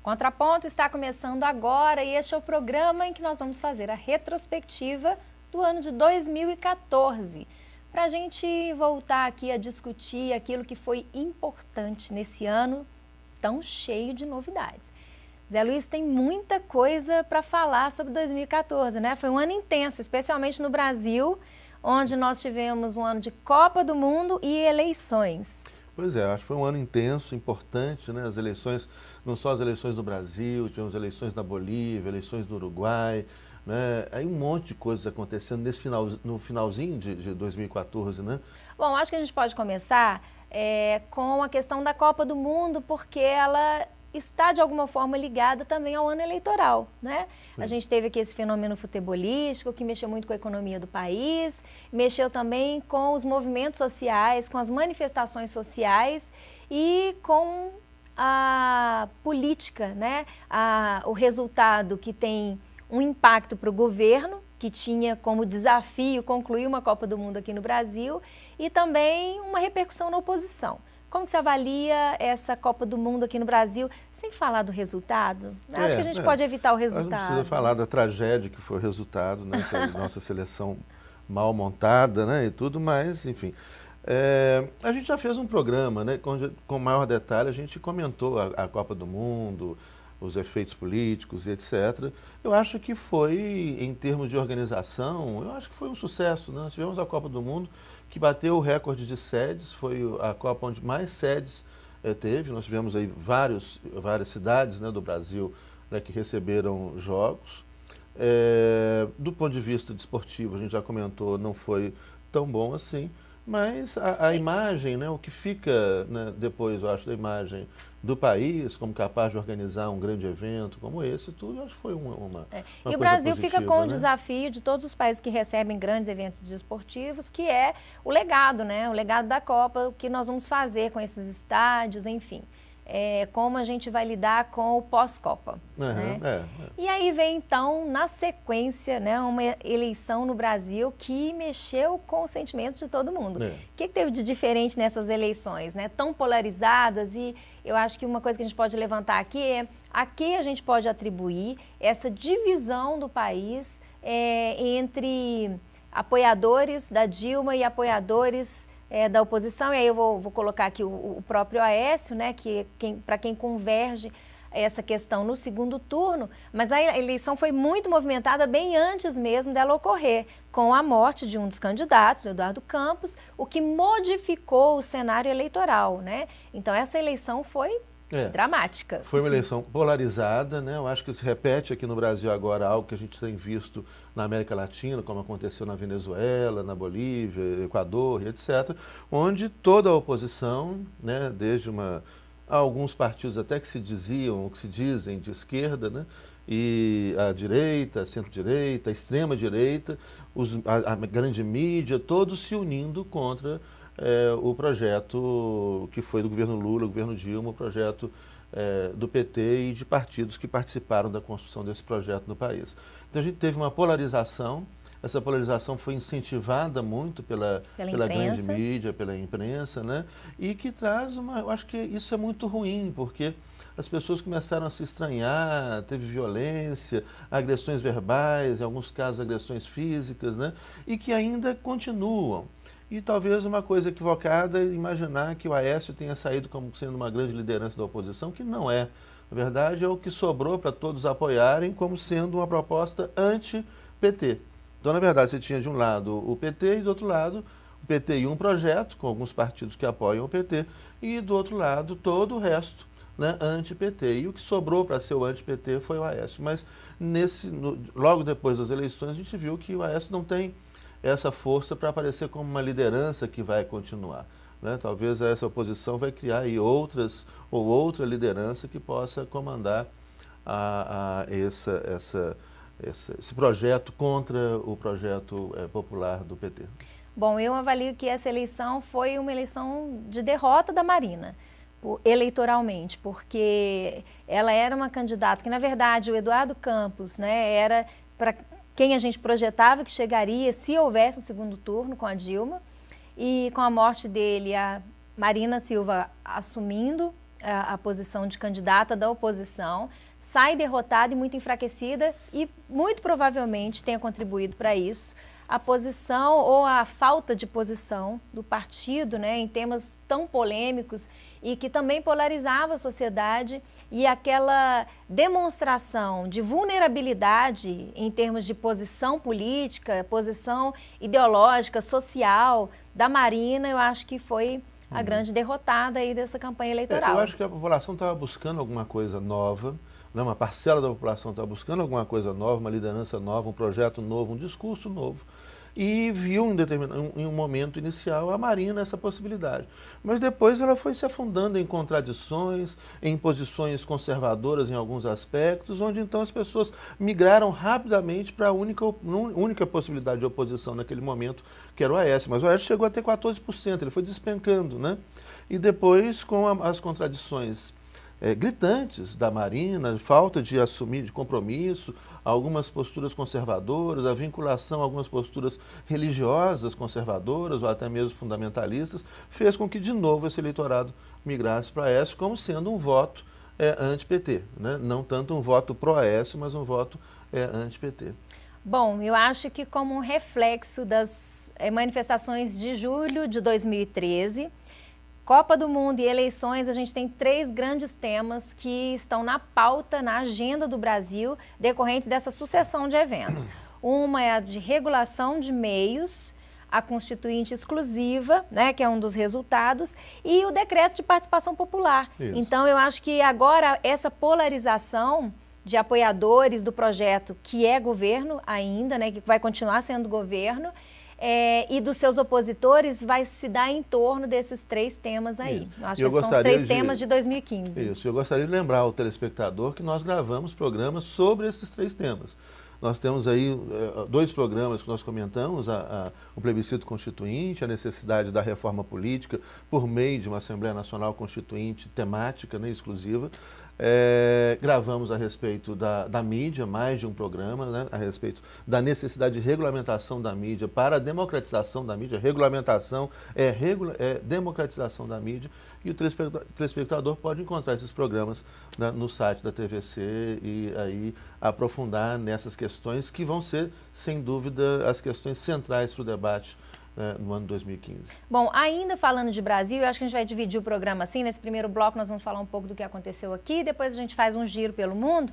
Contraponto está começando agora e este é o programa em que nós vamos fazer a retrospectiva do ano de 2014, para a gente voltar aqui a discutir aquilo que foi importante nesse ano tão cheio de novidades. Zé Luiz, tem muita coisa para falar sobre 2014, né? Foi um ano intenso, especialmente no Brasil, onde nós tivemos um ano de Copa do Mundo e eleições. Pois é, acho que foi um ano intenso, importante, né? As eleições, não só as eleições do Brasil, tivemos eleições na Bolívia, eleições no Uruguai, né? Aí um monte de coisas acontecendo no finalzinho de 2014, né? Bom, acho que a gente pode começar com a questão da Copa do Mundo, porque ela está de alguma forma ligada também ao ano eleitoral, né? Sim. A gente teve aqui esse fenômeno futebolístico que mexeu muito com a economia do país, mexeu também com os movimentos sociais, com as manifestações sociais e com a política, né? O resultado que tem um impacto para o governo, que tinha como desafio concluir uma Copa do Mundo aqui no Brasil, e também uma repercussão na oposição. Como que você avalia essa Copa do Mundo aqui no Brasil, sem falar do resultado? Acho que a gente pode evitar o resultado. Não precisa falar da tragédia que foi o resultado, né? Que a nossa seleção mal montada, né? E tudo, mas, enfim. A gente já fez um programa, né? Com maior detalhe, a gente comentou a Copa do Mundo, os efeitos políticos e etc. Eu acho que foi, em termos de organização, eu acho que foi um sucesso, né? Nós tivemos a Copa do Mundo, que bateu o recorde de sedes, foi a Copa onde mais sedes teve. Nós tivemos aí várias cidades, né, do Brasil, né, que receberam jogos. Do ponto de vista desportivo, a gente já comentou, não foi tão bom assim, mas a imagem, né, o que fica, né, depois, eu acho, da imagem do país, como capaz de organizar um grande evento como esse, tudo, eu acho que foi uma E o Brasil positiva, fica com né? o desafio de todos os países que recebem grandes eventos desportivos, que é o legado, né? O legado da Copa, o que nós vamos fazer com esses estádios, enfim. Como a gente vai lidar com o pós-Copa. Né? E aí vem, então, na sequência, né, uma eleição no Brasil que mexeu com os sentimentos de todo mundo. O que teve de diferente nessas eleições, né, tão polarizadas? E eu acho que uma coisa que a gente pode levantar aqui é a que a gente pode atribuir essa divisão do país entre apoiadores da Dilma e apoiadores da oposição, e aí eu vou colocar aqui o próprio Aécio, né, para quem converge essa questão no segundo turno, mas a eleição foi muito movimentada bem antes mesmo dela ocorrer, com a morte de um dos candidatos, o Eduardo Campos, o que modificou o cenário eleitoral, né? Então essa eleição foi dramática. Foi uma eleição polarizada, né? Eu acho que se repete aqui no Brasil agora algo que a gente tem visto na América Latina, como aconteceu na Venezuela, na Bolívia, Equador, etc., onde toda a oposição, né, desde alguns partidos até que se diziam, ou que se dizem de esquerda, né, e a direita, a centro-direita, a extrema-direita, a grande mídia, todos se unindo contra o projeto que foi do governo Lula, governo Dilma, o projeto do PT e de partidos que participaram da construção desse projeto no país. Então a gente teve uma polarização, essa polarização foi incentivada muito pela grande mídia, pela imprensa, né? E que traz eu acho que isso é muito ruim, porque as pessoas começaram a se estranhar, teve violência, agressões verbais, em alguns casos agressões físicas, né? E que ainda continuam. E talvez uma coisa equivocada é imaginar que o Aécio tenha saído como sendo uma grande liderança da oposição, que não é. Na verdade, é o que sobrou para todos apoiarem como sendo uma proposta anti-PT. Então, na verdade, você tinha de um lado o PT e do outro lado o PT e um projeto, com alguns partidos que apoiam o PT, e do outro lado todo o resto, né, anti-PT. E o que sobrou para ser o anti-PT foi o Aécio. Mas logo depois das eleições, a gente viu que o Aécio não tem essa força para aparecer como uma liderança que vai continuar, né? Talvez essa oposição vai criar aí outra liderança que possa comandar esse projeto contra o projeto popular do PT. Bom, eu avalio que essa eleição foi uma eleição de derrota da Marina, eleitoralmente, porque ela era uma candidata que, na verdade, o Eduardo Campos, né, era para quem a gente projetava que chegaria se houvesse um segundo turno com a Dilma, e com a morte dele, a Marina Silva assumindo a posição de candidata da oposição, sai derrotada e muito enfraquecida e muito provavelmente tenha contribuído para isso a posição ou a falta de posição do partido, né, em temas tão polêmicos e que também polarizava a sociedade, e aquela demonstração de vulnerabilidade em termos de posição política, posição ideológica, social da Marina, eu acho que foi a grande derrotada aí dessa campanha eleitoral. Eu acho que a população estava buscando alguma coisa nova, né? Uma parcela da população estava buscando alguma coisa nova, uma liderança nova, um projeto novo, um discurso novo. E viu em um momento inicial a Marina essa possibilidade. Mas depois ela foi se afundando em contradições, em posições conservadoras em alguns aspectos, onde então as pessoas migraram rapidamente para a única possibilidade de oposição naquele momento, que era o Aécio. Mas o Aécio chegou a ter 14%, ele foi despencando, né? E depois, com as contradições gritantes da Marina, falta de assumir, de compromisso, algumas posturas conservadoras, a vinculação a algumas posturas religiosas conservadoras ou até mesmo fundamentalistas, fez com que de novo esse eleitorado migrasse para Aécio como sendo um voto anti-PT, né? Não tanto um voto pró-Aécio, mas um voto anti-PT. Bom, eu acho que como um reflexo das manifestações de julho de 2013, Copa do Mundo e eleições, a gente tem 3 grandes temas que estão na pauta, na agenda do Brasil, decorrentes dessa sucessão de eventos. Uma é a de regulação de meios, a constituinte exclusiva, né, que é um dos resultados, e o decreto de participação popular. Isso. Então, eu acho que agora essa polarização de apoiadores do projeto, que é governo ainda, né, que vai continuar sendo governo, e dos seus opositores vai se dar em torno desses 3 temas aí. Isso. Acho que são os 3 temas de 2015. Isso, eu gostaria de lembrar ao telespectador que nós gravamos programas sobre esses 3 temas. Nós temos aí 2 programas que nós comentamos, o plebiscito constituinte, a necessidade da reforma política por meio de uma Assembleia Nacional Constituinte temática, né, exclusiva. Gravamos a respeito da mídia, mais de um programa, né, a respeito da necessidade de regulamentação da mídia para a democratização da mídia. Regulamentação é democratização da mídia, e o telespectador pode encontrar esses programas, né, no site da TVC e aí aprofundar nessas questões que vão ser, sem dúvida, as questões centrais para o debate no ano 2015. Bom, ainda falando de Brasil, eu acho que a gente vai dividir o programa assim. Nesse primeiro bloco nós vamos falar um pouco do que aconteceu aqui, depois a gente faz um giro pelo mundo.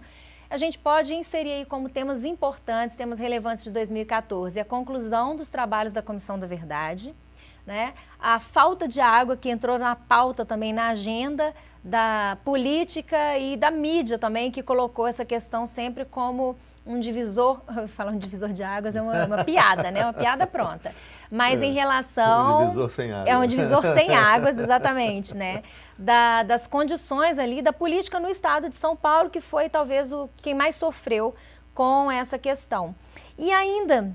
A gente pode inserir aí como temas importantes, temas relevantes de 2014, a conclusão dos trabalhos da Comissão da Verdade, né? A falta de água, que entrou na pauta também, na agenda da política e da mídia também, que colocou essa questão sempre como um divisor, falando de divisor de águas, é uma piada, né? Uma piada pronta. Mas em relação... Um divisor sem águas. É um divisor sem águas, exatamente, né? Das condições ali da política no estado de São Paulo, que foi talvez quem mais sofreu com essa questão. E ainda,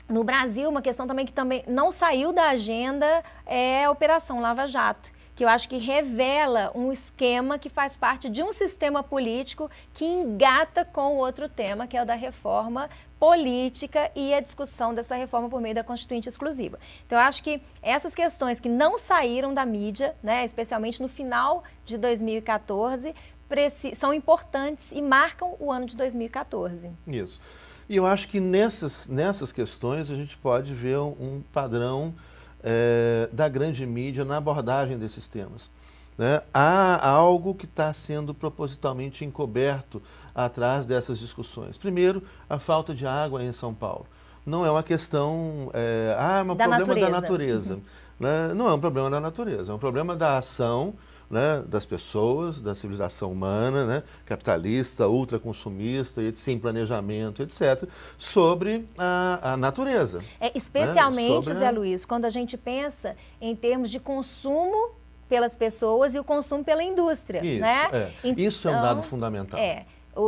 no Brasil, uma questão também que também não saiu da agenda é a Operação Lava Jato, que eu acho que revela um esquema que faz parte de um sistema político que engata com o outro tema, que é o da reforma política e a discussão dessa reforma por meio da Constituinte exclusiva. Então, eu acho que essas questões que não saíram da mídia, né, especialmente no final de 2014, são importantes e marcam o ano de 2014. Isso. E eu acho que nessas questões a gente pode ver um padrão da grande mídia na abordagem desses temas, né? Há algo que está sendo propositalmente encoberto atrás dessas discussões. Primeiro, a falta de água em São Paulo. Não é uma questão, um problema da natureza. Né? Não é um problema da natureza, é um problema da ação, né, das pessoas, da civilização humana, né, capitalista, ultraconsumista, sem planejamento, etc., sobre a natureza. Especialmente, né, Zé Luiz, quando a gente pensa em termos de consumo pelas pessoas e o consumo pela indústria. Isso, né? Então, isso é um dado fundamental.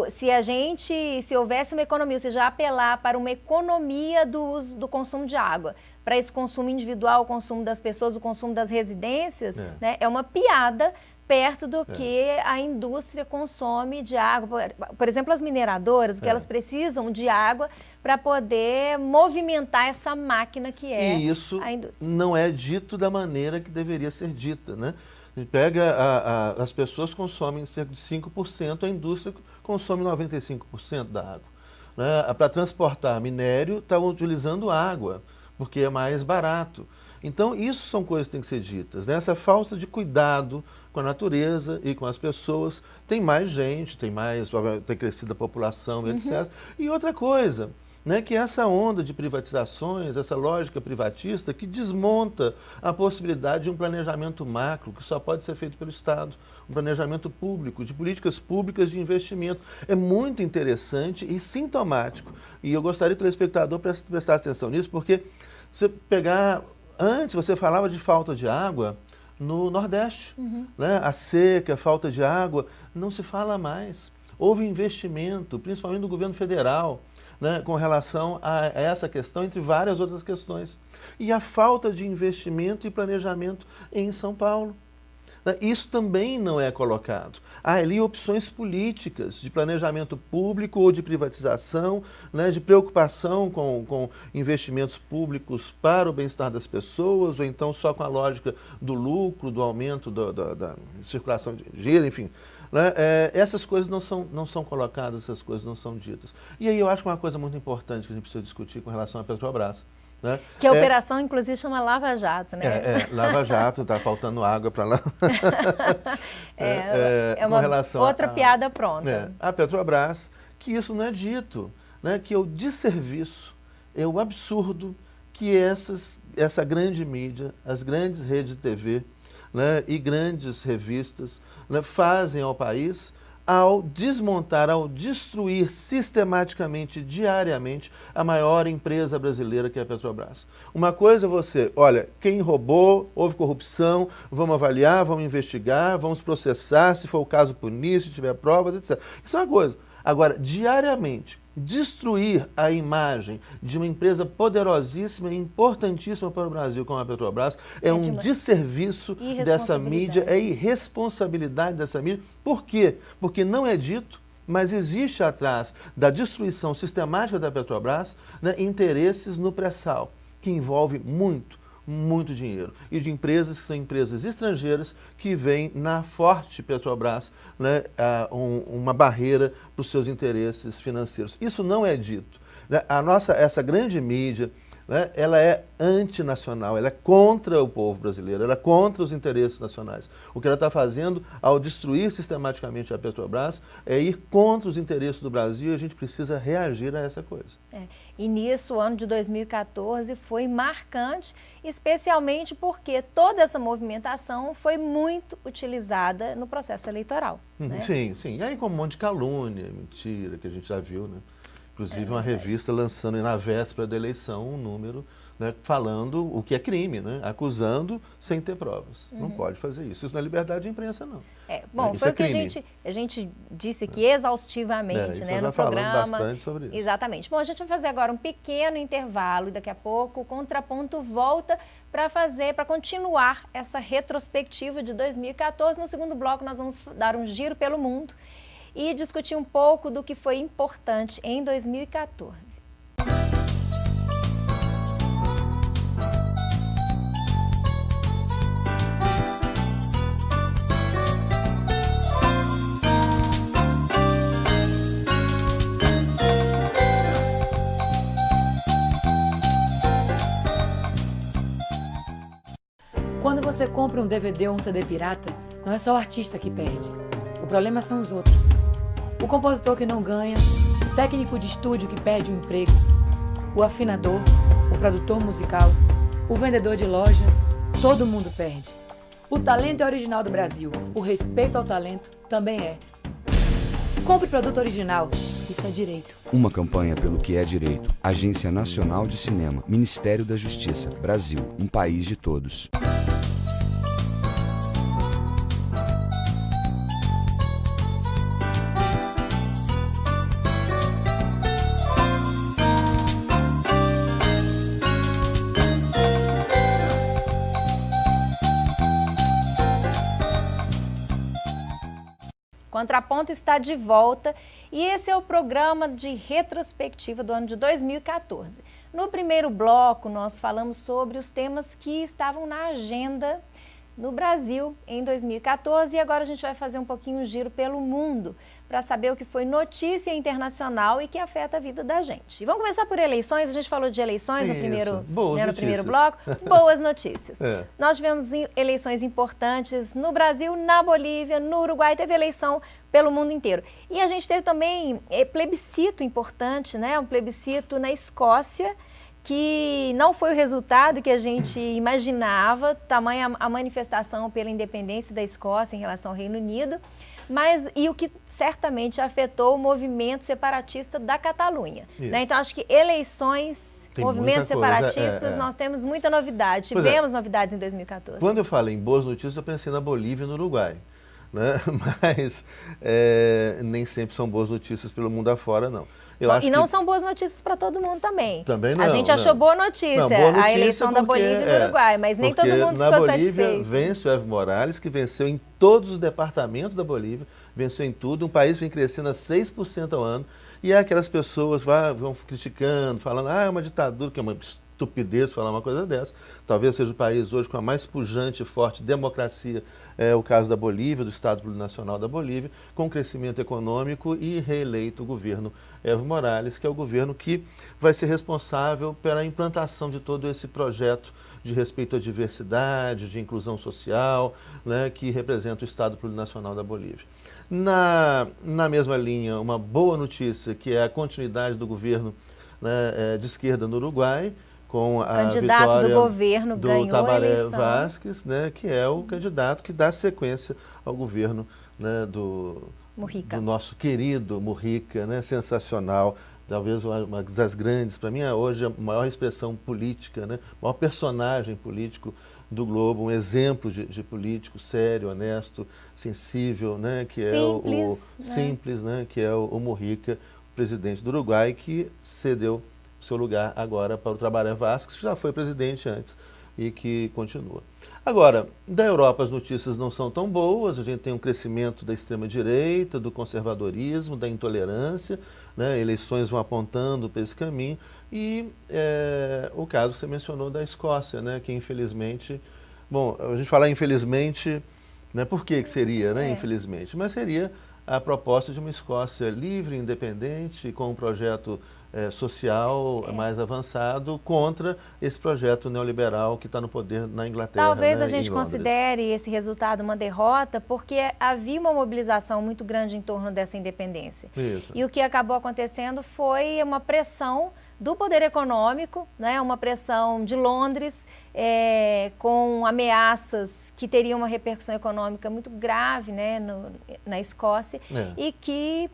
Se houvesse uma economia, ou seja, apelar para uma economia do consumo de água, para esse consumo individual, o consumo das pessoas, o consumo das residências, né, é uma piada perto do que a indústria consome de água. Por exemplo, as mineradoras, que elas precisam de água para poder movimentar essa máquina que é a indústria. E isso não é dito da maneira que deveria ser dita, né? A gente pega as pessoas consomem cerca de 5%, a indústria consome 95% da água. Né? Para transportar minério, está utilizando água, porque é mais barato. Então, isso são coisas que têm que ser ditas. Né? Essa falta de cuidado com a natureza e com as pessoas. Tem mais gente, tem crescido a população, etc. E outra coisa, né, que essa onda de privatizações, essa lógica privatista que desmonta a possibilidade de um planejamento macro, que só pode ser feito pelo Estado, um planejamento público, de políticas públicas de investimento. É muito interessante e sintomático. E eu gostaria que o telespectador prestar atenção nisso, porque você pegar... Antes você falava de falta de água no Nordeste, né? A seca, a falta de água, não se fala mais. Houve investimento, principalmente do governo federal, né, com relação a essa questão, entre várias outras questões. E a falta de investimento e planejamento em São Paulo. Isso também não é colocado. Há ali opções políticas de planejamento público ou de privatização, né, de preocupação com investimentos públicos para o bem-estar das pessoas, ou então só com a lógica do lucro, do aumento da circulação de dinheiro, enfim. Né, essas coisas não são colocadas, essas coisas não são ditas. E aí eu acho que uma coisa muito importante que a gente precisa discutir com relação à Petrobras, né? Que a operação, inclusive, chama Lava Jato, né? Lava Jato, está faltando água para lá. Outra piada pronta. A Petrobras, que isso não é dito, né? Que é o desserviço, é o absurdo que essa grande mídia, as grandes redes de TV, né, e grandes revistas, né, fazem ao país ao desmontar, ao destruir sistematicamente, diariamente, a maior empresa brasileira, que é a Petrobras. Uma coisa é você, olha, quem roubou, houve corrupção, vamos avaliar, vamos investigar, vamos processar, se for o caso punir, se tiver provas, etc. Isso é uma coisa. Agora, diariamente, destruir a imagem de uma empresa poderosíssima e importantíssima para o Brasil como a Petrobras é um desserviço dessa mídia, é irresponsabilidade dessa mídia. Por quê? Porque não é dito, mas existe atrás da destruição sistemática da Petrobras, né, interesses no pré-sal, que envolve muito dinheiro. E de empresas que são empresas estrangeiras que veem na forte Petrobras, né, uma barreira para os seus interesses financeiros. Isso não é dito. Né? Essa grande mídia, né, ela é antinacional, ela é contra o povo brasileiro, ela é contra os interesses nacionais. O que ela está fazendo ao destruir sistematicamente a Petrobras é ir contra os interesses do Brasil, e a gente precisa reagir a essa coisa. E nisso, o ano de 2014 foi marcante, especialmente porque toda essa movimentação foi muito utilizada no processo eleitoral. Né? Sim. E aí com um monte de calúnia, mentira, que a gente já viu, né? Inclusive uma revista lançando na véspera da eleição um número, né, falando o que é crime, né, acusando sem ter provas. Não pode fazer isso. Isso não é liberdade de imprensa, não. Bom, foi o que a gente disse aqui exaustivamente, né, no programa. Bastante sobre isso. Exatamente. Bom, a gente vai fazer agora um pequeno intervalo e daqui a pouco o Contraponto volta para continuar essa retrospectiva de 2014. No segundo bloco nós vamos dar um giro pelo mundo e discutir um pouco do que foi importante em 2014. Quando você compra um DVD ou um CD pirata, não é só o artista que perde. O problema são os outros. O compositor que não ganha, o técnico de estúdio que perde o emprego, o afinador, o produtor musical, o vendedor de loja, todo mundo perde. O talento é original do Brasil, o respeito ao talento também é. Compre produto original, isso é direito. Uma campanha pelo que é direito. Agência Nacional de Cinema, Ministério da Justiça, Brasil, um país de todos. Contraponto está de volta e esse é o programa de retrospectiva do ano de 2014. No primeiro bloco, nós falamos sobre os temas que estavam na agenda no Brasil em 2014 e agora a gente vai fazer um pouquinho um giro pelo mundo para saber o que foi notícia internacional e que afeta a vida da gente. E vamos começar por eleições, a gente falou de eleições no primeiro bloco. Boas notícias. Nós tivemos eleições importantes no Brasil, na Bolívia, no Uruguai, teve eleição pelo mundo inteiro. E a gente teve também plebiscito importante, né? Um plebiscito na Escócia, que não foi o resultado que a gente imaginava, tamanha a manifestação pela independência da Escócia em relação ao Reino Unido, mas e o que certamente afetou o movimento separatista da Catalunha. Né? Então, acho que eleições, movimentos separatistas, nós temos muita novidade. Tivemos novidades em 2014. Quando eu falei em boas notícias, eu pensei na Bolívia e no Uruguai. Né? Mas nem sempre são boas notícias pelo mundo afora, não. E não são boas notícias para todo mundo também. Também não. A gente achou boa notícia, a eleição da Bolívia e do Uruguai, mas nem todo mundo ficou satisfeito. Na Bolívia vence o Evo Morales, que venceu em todos os departamentos da Bolívia, venceu em tudo, um país vem crescendo a 6% ao ano, e aquelas pessoas vão criticando, falando, é uma ditadura, que é uma estupidez falar uma coisa dessa. Talvez seja o país hoje com a mais pujante e forte democracia, o caso da Bolívia, do Estado Plurinacional da Bolívia, com crescimento econômico e reeleito o governo Evo Morales, que é o governo que vai ser responsável pela implantação de todo esse projeto de respeito à diversidade, de inclusão social, né, que representa o Estado Plurinacional da Bolívia. Na mesma linha, uma boa notícia, que é a continuidade do governo, né, de esquerda no Uruguai, com a vitória do governo do Tabaré Vázquez, né, que é o candidato que dá sequência ao governo, né, do nosso querido Mujica, né, sensacional, talvez uma das grandes, para mim hoje a maior expressão política, né, o maior personagem político do globo, um exemplo de político sério, honesto, sensível, né, que simples, né, que é o Mujica, presidente do Uruguai, que cedeu seu lugar agora para o Tabaré Vázquez, que já foi presidente antes e que continua. Agora, da Europa as notícias não são tão boas, a gente tem um crescimento da extrema-direita, do conservadorismo, da intolerância, né? Eleições vão apontando para esse caminho, e o caso que você mencionou da Escócia, né? Que infelizmente, bom, a gente falar infelizmente, né? Por que seria, né? Infelizmente, mas seria a proposta de uma Escócia livre, independente, com um projeto social mais avançado contra esse projeto neoliberal que está no poder na Inglaterra. Talvez a gente considere esse resultado uma derrota, porque havia uma mobilização muito grande em torno dessa independência. Isso. E o que acabou acontecendo foi uma pressão do poder econômico, né, uma pressão de Londres, com ameaças que teriam uma repercussão econômica muito grave, né, na Escócia, e que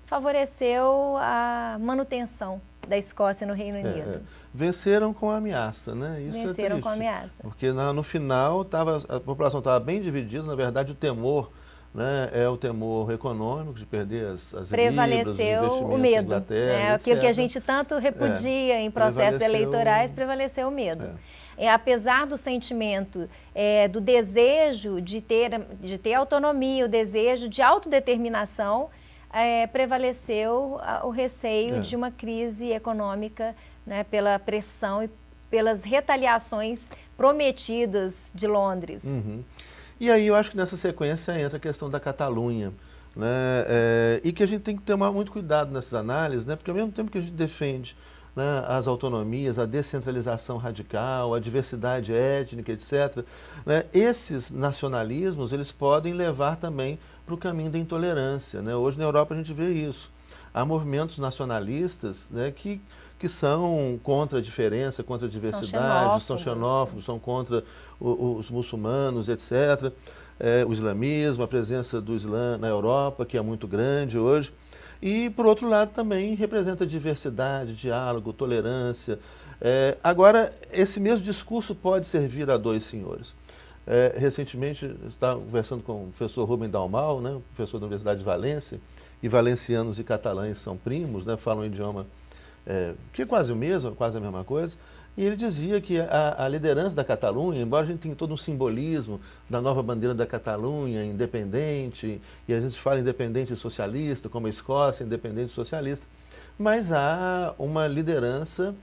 favoreceu a manutenção da Escócia no Reino Unido. Venceram com a ameaça, né? Isso venceram com a ameaça. Porque no final a população estava bem dividida, na verdade o temor, né, é o temor econômico de perder as prevaleceu libras, o medo, Inglaterra, né? Aquilo que a gente tanto repudia em processos eleitorais, prevaleceu o medo. Apesar do sentimento, do desejo de ter autonomia, o desejo de autodeterminação, prevaleceu o receio de uma crise econômica, né, pela pressão e pelas retaliações prometidas de Londres. E aí eu acho que nessa sequência entra a questão da Catalunha, né, e que a gente tem que tomar muito cuidado nessas análises, né, porque ao mesmo tempo que a gente defende, né, as autonomias, a descentralização radical, a diversidade étnica, etc., né, esses nacionalismos eles podem levar também para o caminho da intolerância, né? Hoje na Europa a gente vê isso. Há movimentos nacionalistas, né, que são contra a diferença, contra a diversidade, são xenófobos, são contra os muçulmanos, etc. O islamismo, a presença do Islã na Europa, que é muito grande hoje. E, por outro lado, também representa diversidade, diálogo, tolerância. Agora, esse mesmo discurso pode servir a dois senhores. Recentemente, eu estava conversando com o professor Rubem Dalmau, né, professor da Universidade de Valência, e valencianos e catalães são primos, né, falam um idioma que é quase o mesmo, quase a mesma coisa, e ele dizia que a liderança da Catalunha, embora a gente tenha todo um simbolismo da nova bandeira da Catalunha, independente, e a gente fala independente socialista, como a Escócia, independente socialista, mas há uma liderança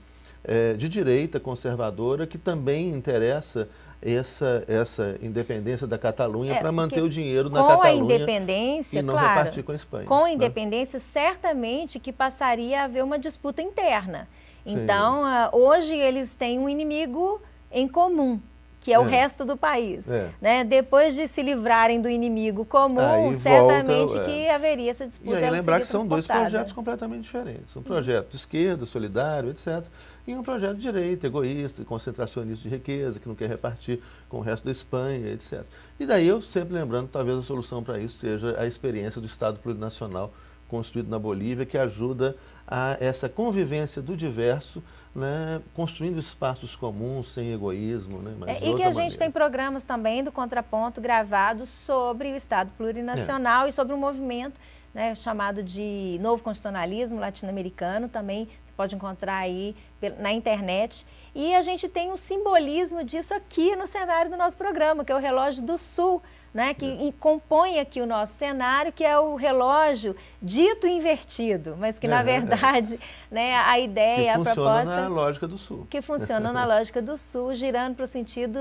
de direita conservadora que também interessa essa independência da Catalunha para manter o dinheiro na com Catalunha a independência, e não claro, repartir com a Espanha. Com a né? independência, certamente que passaria a haver uma disputa interna. Sim. Então, hoje eles têm um inimigo em comum, que é o resto do país. Né? Depois de se livrarem do inimigo comum, Aí certamente volta, que haveria essa disputa. E aí lembrar que são dois transportada. projetos completamente diferentes. Um projeto de esquerda, solidário, etc. E um projeto de direita, egoísta, concentracionista de riqueza, que não quer repartir com o resto da Espanha, etc. E daí eu sempre lembrando, talvez a solução para isso seja a experiência do Estado plurinacional construído na Bolívia, que ajuda a essa convivência do diverso, né, construindo espaços comuns, sem egoísmo. Né, mas e que a gente tem programas também do Contraponto gravados sobre o Estado plurinacional e sobre um movimento, né, chamado de Novo Constitucionalismo Latino-Americano, também você pode encontrar aí na internet. E a gente tem um simbolismo disso aqui no cenário do nosso programa, que é o Relógio do Sul, né, que compõe aqui o nosso cenário, que é o relógio dito invertido, mas que na verdade né, a ideia, a proposta... Que funciona na lógica do Sul. Que funciona na lógica do Sul, girando para o sentido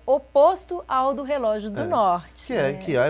oposto ao do relógio do Norte.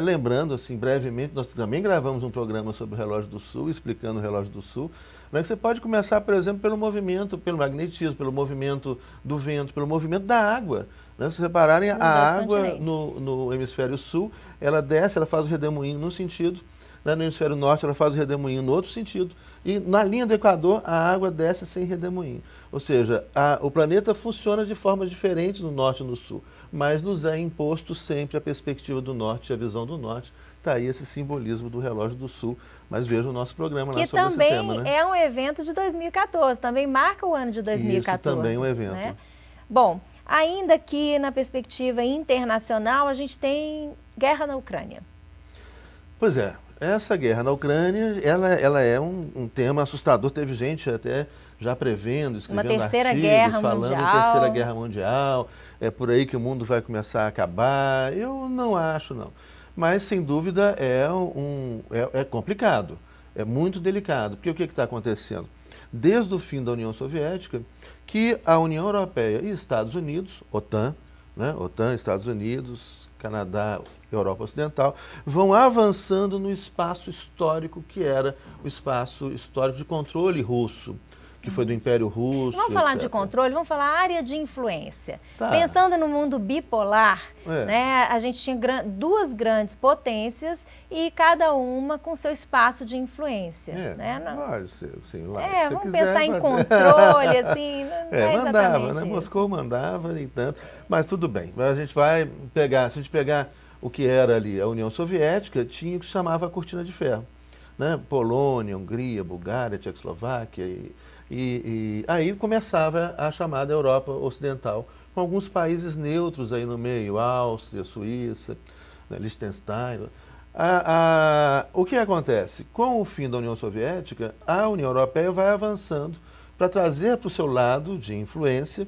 Lembrando assim, brevemente, nós também gravamos um programa sobre o relógio do Sul, explicando o relógio do Sul, né, que você pode começar, por exemplo, pelo movimento, pelo magnetismo, pelo movimento do vento, pelo movimento da água. Né? Se repararem, a água no hemisfério sul, ela desce, ela faz o redemoinho num sentido, né? No hemisfério norte ela faz o redemoinho no outro sentido, e na linha do Equador a água desce sem redemoinho. Ou seja, o planeta funciona de formas diferentes no norte e no sul, mas nos é imposto sempre a perspectiva do norte, a visão do norte. Está aí esse simbolismo do relógio do sul, mas veja o nosso programa lá sobre esse tema. Que também é um evento de 2014, também marca o ano de 2014. Isso também é um evento. Né? Bom, ainda que na perspectiva internacional, a gente tem guerra na Ucrânia. Pois é, essa guerra na Ucrânia, ela é um tema assustador. Teve gente até já prevendo, escrevendo artigos, falando em terceira guerra mundial, é por aí que o mundo vai começar a acabar. Eu não acho, não. Mas, sem dúvida, é complicado, é muito delicado. Porque o que está acontecendo? Desde o fim da União Soviética, que a União Europeia e Estados Unidos, OTAN, né, OTAN, Estados Unidos, Canadá, Europa Ocidental, vão avançando no espaço histórico que era o espaço histórico de controle russo, que foi do Império Russo. Vamos falar de controle, vamos falar área de influência. Tá. Pensando no mundo bipolar, né, a gente tinha duas grandes potências e cada uma com seu espaço de influência. Né? Pode ser, sim. Vamos pensar em controle, assim, não é mandava, exatamente né? isso. Moscou mandava, nem tanto. Mas tudo bem. Mas a gente vai pegar, se a gente pegar o que era ali a União Soviética, tinha o que se chamava a Cortina de Ferro. Né? Polônia, Hungria, Bulgária, Tchecoslováquia e aí começava a chamada Europa Ocidental, com alguns países neutros aí no meio, Áustria, Suíça, né, Liechtenstein. O que acontece? Com o fim da União Soviética, a União Europeia vai avançando para trazer para o seu lado de influência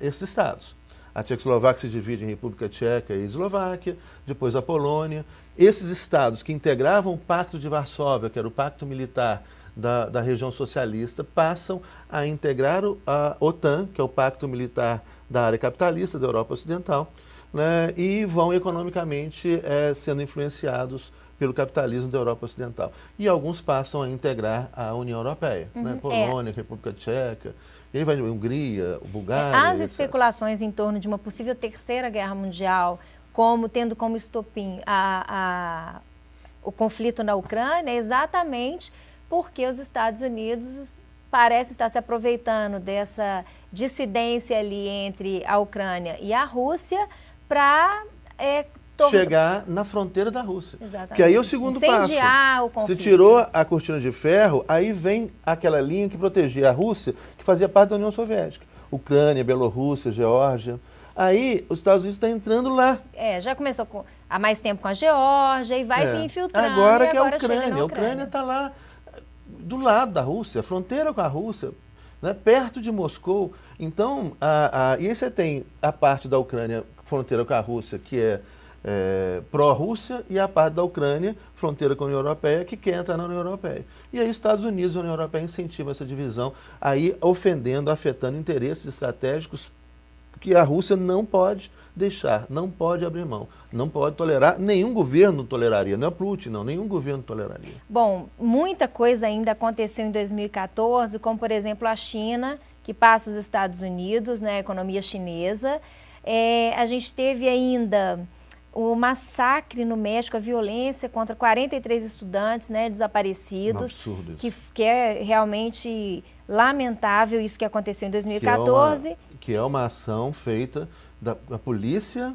esses estados. A Tchecoslováquia se divide em República Tcheca e Eslováquia, depois a Polônia. Esses estados que integravam o Pacto de Varsóvia, que era o pacto militar da região socialista, passam a integrar a OTAN, que é o pacto militar da área capitalista da Europa Ocidental, né, e vão economicamente sendo influenciados pelo capitalismo da Europa Ocidental. E alguns passam a integrar a União Europeia, né, Polônia, República Tcheca, e aí vai Hungria, Bulgária, As especulações em torno de uma possível terceira guerra mundial, tendo como estopim o conflito na Ucrânia, é exatamente porque os Estados Unidos parecem estar se aproveitando dessa dissidência ali entre a Ucrânia e a Rússia para chegar na fronteira da Rússia. Exatamente. Que aí é o segundo passo. Incendiar o conflito. Se tirou a cortina de ferro, aí vem aquela linha que protegia a Rússia, que fazia parte da União Soviética. Ucrânia, Bielorrússia, Geórgia. Aí os Estados Unidos estão entrando lá. Já começou há mais tempo com a Geórgia e vai se infiltrando. Agora que é a Ucrânia. A Ucrânia está lá do lado da Rússia, fronteira com a Rússia, né, perto de Moscou. Então, e aí você tem a parte da Ucrânia, fronteira com a Rússia, que é pró-Rússia, e a parte da Ucrânia, fronteira com a União Europeia, que quer entrar na União Europeia. E aí Estados Unidos e a União Europeia incentivam essa divisão, aí ofendendo, afetando interesses estratégicos que a Rússia não pode deixar, não pode abrir mão, não pode tolerar, nenhum governo toleraria, não é Putin não, nenhum governo toleraria. Bom, muita coisa ainda aconteceu em 2014, como por exemplo a China, que passa os Estados Unidos, né, a economia chinesa. A gente teve ainda o massacre no México, a violência contra 43 estudantes, né, desaparecidos. Um absurdo isso. Que é realmente lamentável isso que aconteceu em 2014. Que é uma ação feita da polícia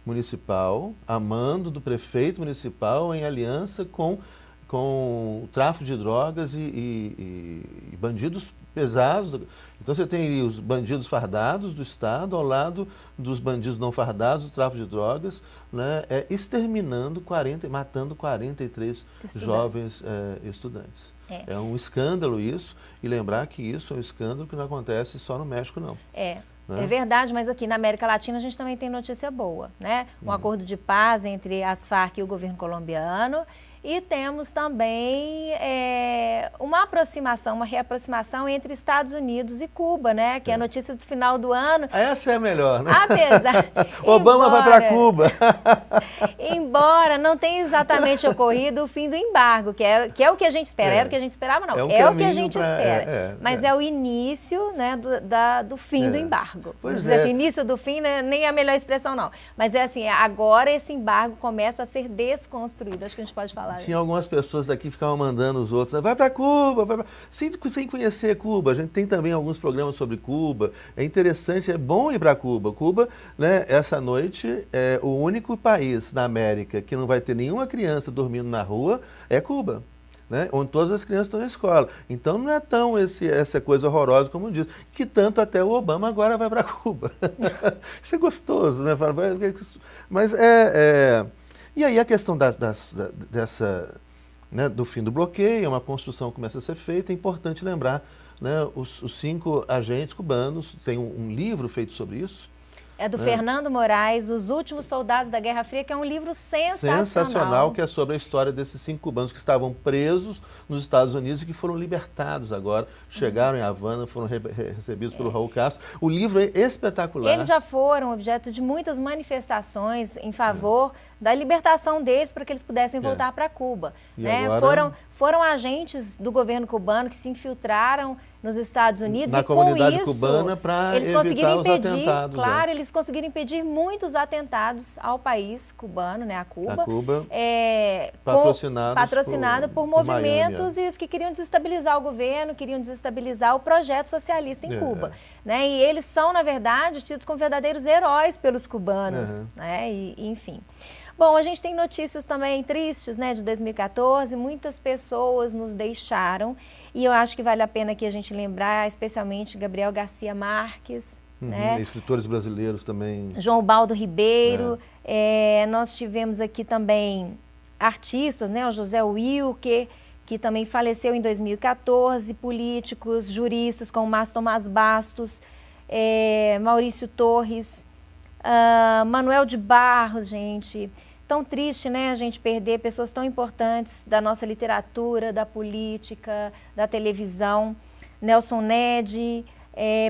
municipal, a mando do prefeito municipal, em aliança com o tráfico de drogas e bandidos pesados. Então você tem aí os bandidos fardados do Estado ao lado dos bandidos não fardados do tráfico de drogas, né, exterminando, matando 43 jovens estudantes. É um escândalo isso, e lembrar que isso é um escândalo que não acontece só no México, não. É verdade, mas aqui na América Latina a gente também tem notícia boa, né? Um acordo de paz entre as Farc e o governo colombiano, e temos também uma reaproximação entre Estados Unidos e Cuba, né? Que é a notícia do final do ano. Essa é a melhor, né? Apesar... Obama vai para Cuba. Embora não tenha exatamente ocorrido o fim do embargo, que é o que a gente espera. Era o que a gente esperava, não. É o que a gente espera. Mas é o início, né, do fim do embargo. Pois dizer assim, início do fim, né, nem é a melhor expressão, não. Mas é assim, agora esse embargo começa a ser desconstruído. Acho que a gente pode falar. Tinha algumas pessoas daqui que ficavam mandando os outros, vai para Cuba, sem conhecer Cuba. A gente tem também alguns programas sobre Cuba. É interessante, é bom ir para Cuba. Cuba, né, essa noite, é o único país na América que não vai ter nenhuma criança dormindo na rua, é Cuba. Né, onde todas as crianças estão na escola. Então não é tão essa coisa horrorosa como diz, que tanto até o Obama agora vai para Cuba. Isso é gostoso, né? Mas E aí a questão né, do fim do bloqueio, uma construção começa a ser feita, é importante lembrar, né, os 5 agentes cubanos, tem um livro feito sobre isso. É do Fernando Moraes, Os Últimos Soldados da Guerra Fria, que é um livro sensacional. Sensacional, que é sobre a história desses 5 cubanos que estavam presos nos Estados Unidos e que foram libertados agora. Chegaram em Havana, foram recebidos pelo Raul Castro. O livro é espetacular. Eles já foram objeto de muitas manifestações em favor da libertação deles para que eles pudessem voltar para Cuba. Né? Agora... Foram agentes do governo cubano que se infiltraram nos Estados Unidos na e comunidade com isso cubana para eles conseguiram evitar impedir, os atentados. claro, eles conseguiram impedir muitos atentados ao país cubano, né, a Cuba, patrocinado por movimentos que queriam desestabilizar o governo, queriam desestabilizar o projeto socialista em Cuba, né? E eles são, na verdade, tidos como verdadeiros heróis pelos cubanos, né? Enfim. Bom, a gente tem notícias também tristes, né, de 2014, muitas pessoas nos deixaram, e eu acho que vale a pena aqui a gente lembrar, especialmente Gabriel Garcia Marques, né? Escritores brasileiros também. João Baldo Ribeiro, nós tivemos aqui também artistas, né, o José Wilker, que também faleceu em 2014, políticos, juristas como Márcio Tomás Bastos, Maurício Torres, Manuel de Barros, gente. Tão triste, né, a gente perder pessoas tão importantes da nossa literatura, da política, da televisão. Nelson Ned,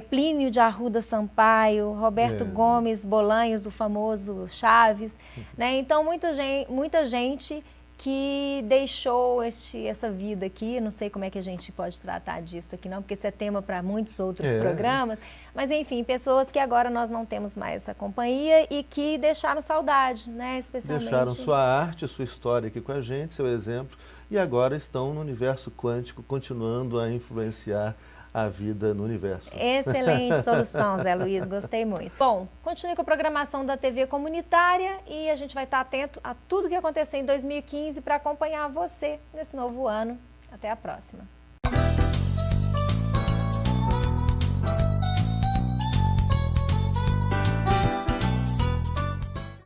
Plínio de Arruda Sampaio, Roberto Gomes Bolanhos, o famoso Chaves, né? Então muita gente que deixou essa vida aqui, não sei como é que a gente pode tratar disso aqui não, porque isso é tema para muitos outros programas, mas enfim, pessoas que agora nós não temos mais essa companhia e que deixaram saudade, né, especialmente. Deixaram sua arte, sua história aqui com a gente, seu exemplo, e agora estão no universo quântico, continuando a influenciar a vida no universo. Excelente solução, Zé Luiz, gostei muito. Bom, continue com a programação da TV comunitária e a gente vai estar atento a tudo que acontecer em 2015 para acompanhar você nesse novo ano. Até a próxima.